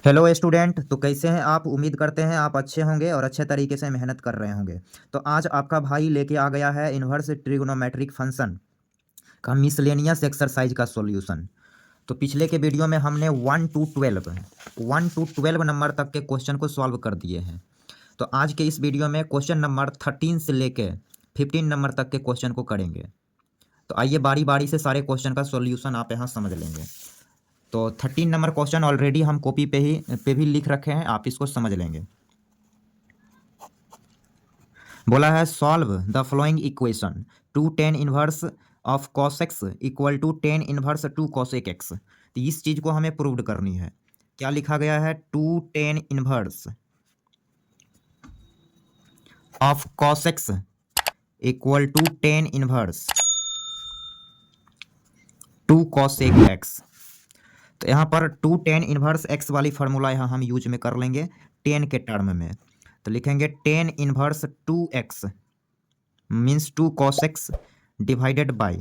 Hello student. तो कैसे हैं आप? उम्मीद करते हैं आप अच्छे होंगे और अच्छे तरीके से मेहनत कर रहे होंगे। तो आज आपका भाई लेके आ गया है इन्वर्स ट्रिग्नोमेट्रिक फंक्शन का मिसलेनियस एक्सरसाइज का सॉल्यूशन। तो पिछले के वीडियो में हमने 1 to 12 नंबर तक के क्वेश्चन को सॉल्व कर दिए हैं। तो आज के इस वीडियो में क्वेश्चन नंबर 13 से लेके 15 नंबर तक के क्वेश्चन को करेंगे। तो आइए बारी बारी से सारे क्वेश्चन का सॉल्यूशन आप यहाँ समझ लेंगे। तो 13 नंबर क्वेश्चन ऑलरेडी हम कॉपी पे भी लिख रखे हैं, आप इसको समझ लेंगे। बोला है solve the following equation 2 tan 1 of cos x equal to tan 1 2 cos x। तो इस चीज को हमें प्रूव करनी है। क्या लिखा गया है? 2 tan 1 of cos x equal to tan 1 2 cos x। तो यहाँ पर 2 tan 1 x वाली फार्मूला यहाँ हम यूज में कर लेंगे tan के टर्म में। तो लिखेंगे tan 1 2x means 2 cos x divided by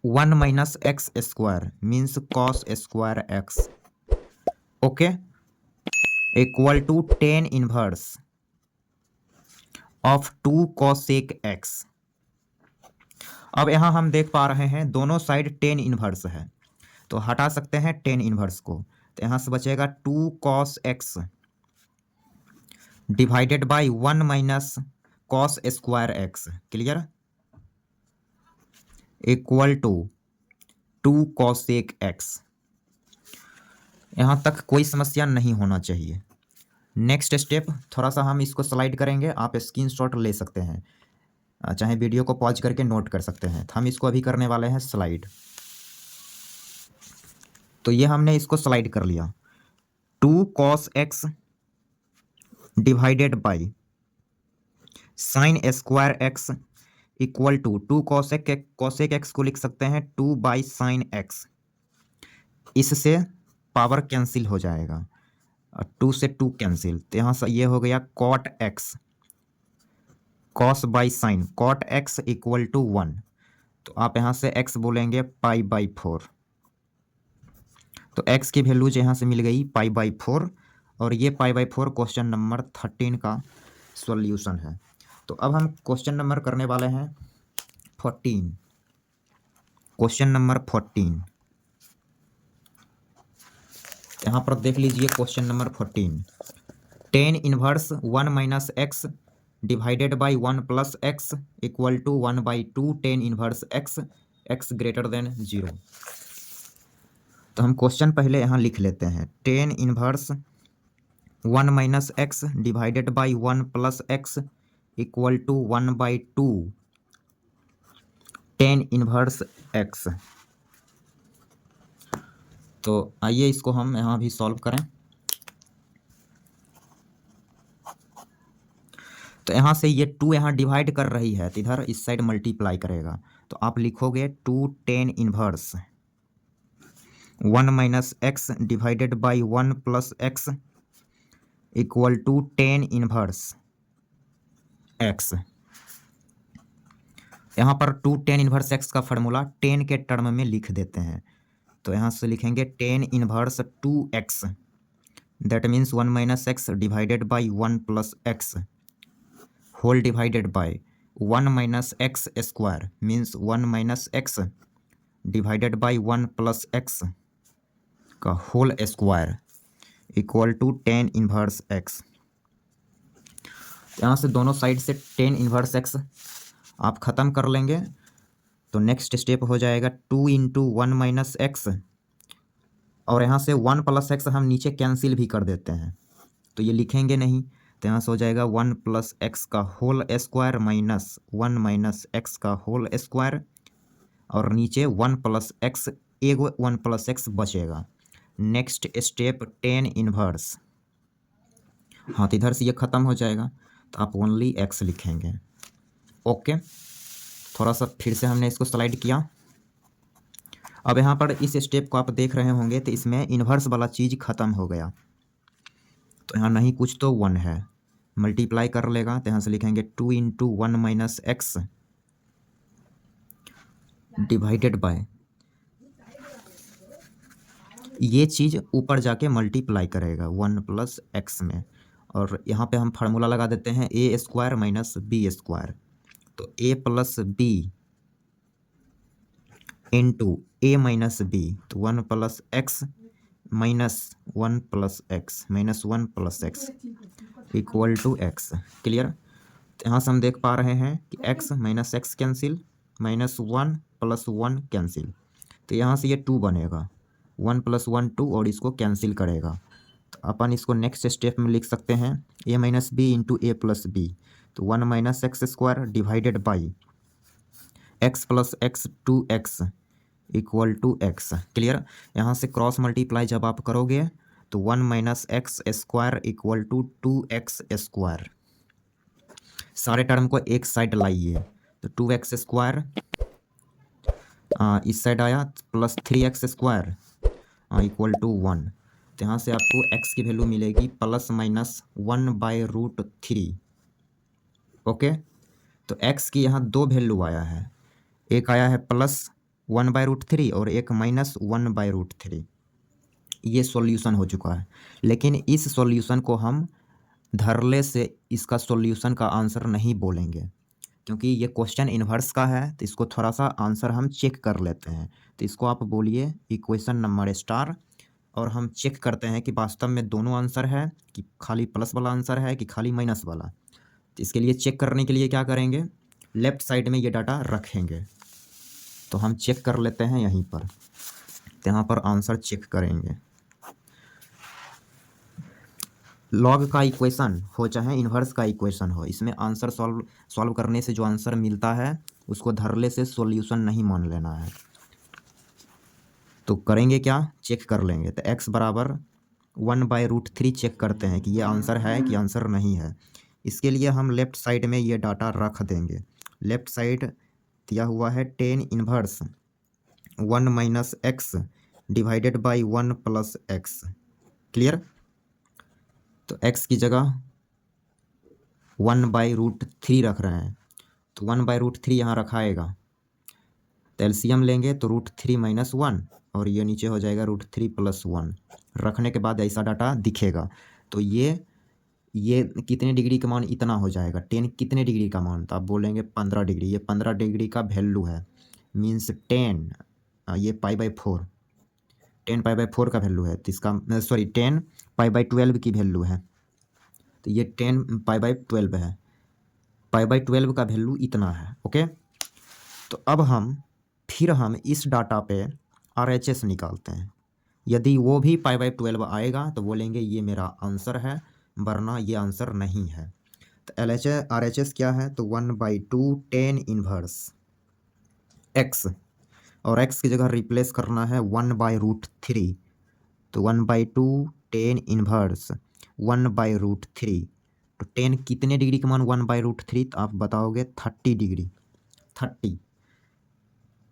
1 minus x square means cos square x। Okay, equal to tan 1 of 2 cosec x। अब यहाँ हम देख पा रहे हैं दोनों साइड tan 1 है, तो हटा सकते हैं tan 1 को। तो यहाँ से बचेगा 2 cos x divided by 1 minus cos square x। Clear? Equal to 2 cosec x। यहाँ तक कोई समस्या नहीं होना चाहिए। नेक्स्ट स्टेप थोड़ा सा हम इसको स्लाइड करेंगे, आप स्क्रीनशॉट ले सकते हैं, चाहे वीडियो को पॉज करके नोट कर सकते हैं। तो हम इसको अभी करने वाले हैं स्लाइड। तो ये हमने इसको स्लाइड कर लिया। 2 cos x divided by sine square x equal to 2 cosec x को लिख सकते हैं 2 बाई साइन x। इससे पावर कैंसिल हो जाएगा, 2 से 2 कैंसिल। तो यहाँ से ये हो गया cot x, cos by sine cot x equal to 1। तो आप यहाँ से x बोलेंगे π/4। तो x की वैल्यूज यहाँ से मिल गई π/4, और ये π/4 क्वेश्चन नंबर 13 का सॉल्यूशन है। तो अब हम क्वेश्चन नंबर करने वाले हैं 14। क्वेश्चन नंबर 14 यहाँ पर देख लीजिए। Question number 14, tan 1 minus x divided by 1 plus x equal to 1/2 tan 1 x, x greater than 0। तो हम क्वेश्चन पहले यहाँ लिख लेते हैं। tan 1 minus x divided by 1 plus x equal to 1/2 tan 1 x। तो आइए इसको हम यहाँ भी सॉल्व करें। तो यहाँ से ये 2 यहाँ डिवाइड कर रही है, तो इधर इस साइड मल्टीप्लाई करेगा। तो आप लिखोगे 2 tan 1 minus x divided by 1 plus x equal to tan 1 x। यहाँ पर 2 tan 1 x का फार्मूला 10 के टर्म में लिख देते हैं। तो यहाँ से लिखेंगे tan 1 2x, that means 1 minus x divided by 1 plus x whole divided by 1 minus x square means 1 minus x divided by 1 plus x का whole square equal to tan 1 x। यहाँ से दोनों साइड से tan 1 x आप ख़त्म कर लेंगे। तो नेक्स्ट स्टेप हो जाएगा 2 इंटू 1 माइनस एक्स, और यहाँ से 1 प्लस एक्स हम नीचे कैंसिल भी कर देते हैं, तो ये लिखेंगे नहीं। तो यहाँ से हो जाएगा 1 प्लस एक्स का whole square minus 1 minus x का होल स्क्वायर, और नीचे 1 प्लस एक्स, एक 1 प्लस एक्स बचेगा। Next step tan 1। हाँ, तो इधर से ये ख़त्म हो जाएगा, तो आप ओनली एक्स लिखेंगे। ओके, थोड़ा सा फिर से हमने इसको स्लाइड किया। अब यहाँ पर इस स्टेप को आप देख रहे होंगे, तो इसमें इन्वर्स वाला चीज़ ख़त्म हो गया। तो यहाँ नहीं कुछ तो 1 है, मल्टीप्लाई कर लेगा। तो यहाँ से लिखेंगे 2 into 1 minus x divided by ये चीज़ ऊपर जाके मल्टीप्लाई करेगा 1 प्लस एक्स में, और यहाँ पे हम फार्मूला लगा देते हैं a square minus b square. तो a plus b into a minus b, तो 1 plus x minus 1 plus x minus 1 plus x equal to x. Clear. तो यहाँ से हम देख पा रहे हैं कि x minus x cancel, minus 1 plus 1 cancel, तो यहाँ से ये 2 बनेगा, 1 प्लस 1 2, और इसको कैंसिल करेगा। तो अपन इसको नेक्स्ट स्टेप में लिख सकते हैं a minus b into a plus b, तो 1 minus x square divided by x plus x 2x equal to x. Clear. यहाँ से क्रॉस मल्टीप्लाई जब आप करोगे तो 1 minus x square equal to 2x square. सारे टर्म को एक साइड लाइए, तो 2x स्क्वायर इस साइड आया, plus 3x square equal to 1। तो यहाँ से आपको x की वैल्यू मिलेगी प्लस माइनस 1/√3। ओके। तो x की यहाँ दो वैल्यू आया है, एक आया है प्लस 1/√3 और एक माइनस 1/√3। ये सॉल्यूशन हो चुका है, लेकिन इस सॉल्यूशन को हम धरले से इसका सॉल्यूशन का आंसर नहीं बोलेंगे, क्योंकि ये क्वेश्चन इन्वर्स का है। तो इसको थोड़ा सा आंसर हम चेक कर लेते हैं। तो इसको आप बोलिए इक्वेशन नंबर स्टार, और हम चेक करते हैं कि वास्तव में दोनों आंसर है, कि खाली प्लस वाला आंसर है कि खाली माइनस वाला। तो इसके लिए चेक करने के लिए क्या करेंगे, लेफ्ट साइड में ये डाटा रखेंगे। तो हम चेक कर लेते हैं यहीं पर, तो यहाँ पर आंसर चेक करेंगे। लॉग का इक्वेशन हो चाहे इन्वर्स का इक्वेशन हो, इसमें आंसर सॉल्व करने से जो आंसर मिलता है उसको धरले से सॉल्यूशन नहीं मान लेना है। तो करेंगे क्या, चेक कर लेंगे। तो x बराबर 1/√3 चेक करते हैं कि ये आंसर है कि आंसर नहीं है। इसके लिए हम लेफ़्ट साइड में ये डाटा रख देंगे। लेफ़्ट साइड दिया हुआ है 10 inverse 1 minus x divided by 1 plus x. Clear. तो x की जगह 1/√3 रख रहे हैं, तो 1/√3 यहाँ रखाएगा। तो एलसीएम लेंगे तो √3 माइनस 1, और ये नीचे हो जाएगा √3 प्लस 1। रखने के बाद ऐसा डाटा दिखेगा। तो ये कितने डिग्री का मान इतना हो जाएगा, 10 कितने डिग्री का मान, तो आप बोलेंगे 15 डिग्री। ये 15 डिग्री का वैल्यू है, मीन्स 10, ये π/4, 10 π/4 का वैल्यू है। तो इसका सॉरी 10 π/12 की वैल्यू है, तो ये 10 π/12 है। π/12 का वैल्यू इतना है। ओके। तो अब फिर हम इस डाटा पे RHS निकालते हैं। यदि वो भी π/12 आएगा तो बोलेंगे ये मेरा आंसर है, वरना ये आंसर नहीं है। तो RHS क्या है, तो 1/2 10 इन्वर्स x, और x की जगह रिप्लेस करना है 1/√3। तो 1/2 10 इन्वर्स 1/√3। तो 10 कितने डिग्री का मान 1/√3, तो आप बताओगे 30 डिग्री। 30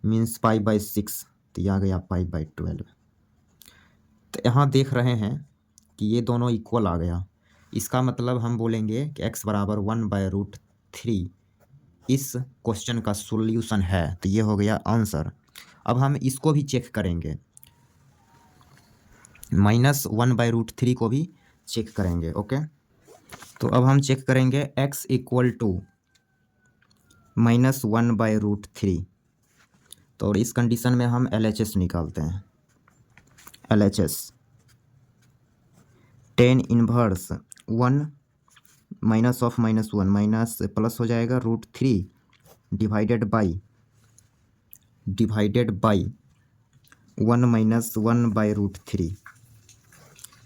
मीन्स π/6, तो यह आ गया π/12। तो यहाँ देख रहे हैं कि ये दोनों इक्वल आ गया। इसका मतलब हम बोलेंगे कि x बराबर 1/√3 इस क्वेश्चन का सॉल्यूशन है। तो ये हो गया आंसर। अब हम इसको भी चेक करेंगे, माइनस 1/√3 को भी चेक करेंगे। ओके। तो अब हम चेक करेंगे x इक्वल टू माइनस 1/√3। तो और इस कंडीशन में हम LHS निकालते हैं। LHS 10 inverse 1 minus of minus 1 minus plus हो जाएगा √3 डिवाइडेड बाई 1 माइनस 1/√3।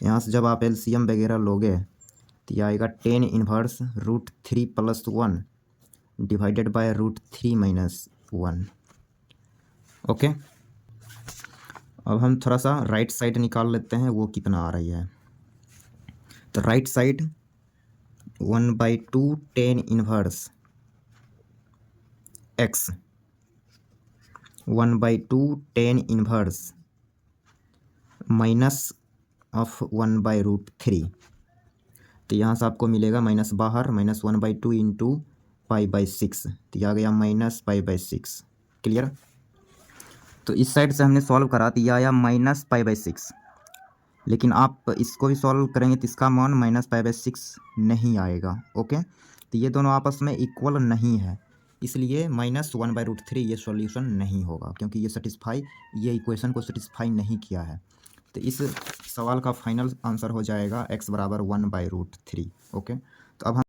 यहाँ से जब आप LCM वगैरह लोगे तो यह आएगा 10 inverse √3 plus 1 divided by √3 minus 1। Okay. अब हम थोड़ा सा राइट साइड निकाल लेते हैं, वो कितना आ रही है। तो right side 1/2 10 inverse x 1/2 10 inverse minus of 1/√3। तो यहाँ से आपको मिलेगा माइनस बाहर, माइनस 1/2 इंटू π/6, तो यह आ गया माइनस π/6। क्लियर। तो इस साइड से हमने सॉल्व करा, तो यह आया माइनस π/6। लेकिन आप इसको भी सॉल्व करेंगे तो इसका मान -π/6 नहीं आएगा। ओके, तो ये दोनों आपस में इक्वल नहीं है, इसलिए -1/√3 ये सॉल्यूशन नहीं होगा, क्योंकि ये इक्वेशन को सेटिस्फाई नहीं किया है। तो इस सवाल का फाइनल आंसर हो जाएगा x = 1/√3। ओके, तो अब हम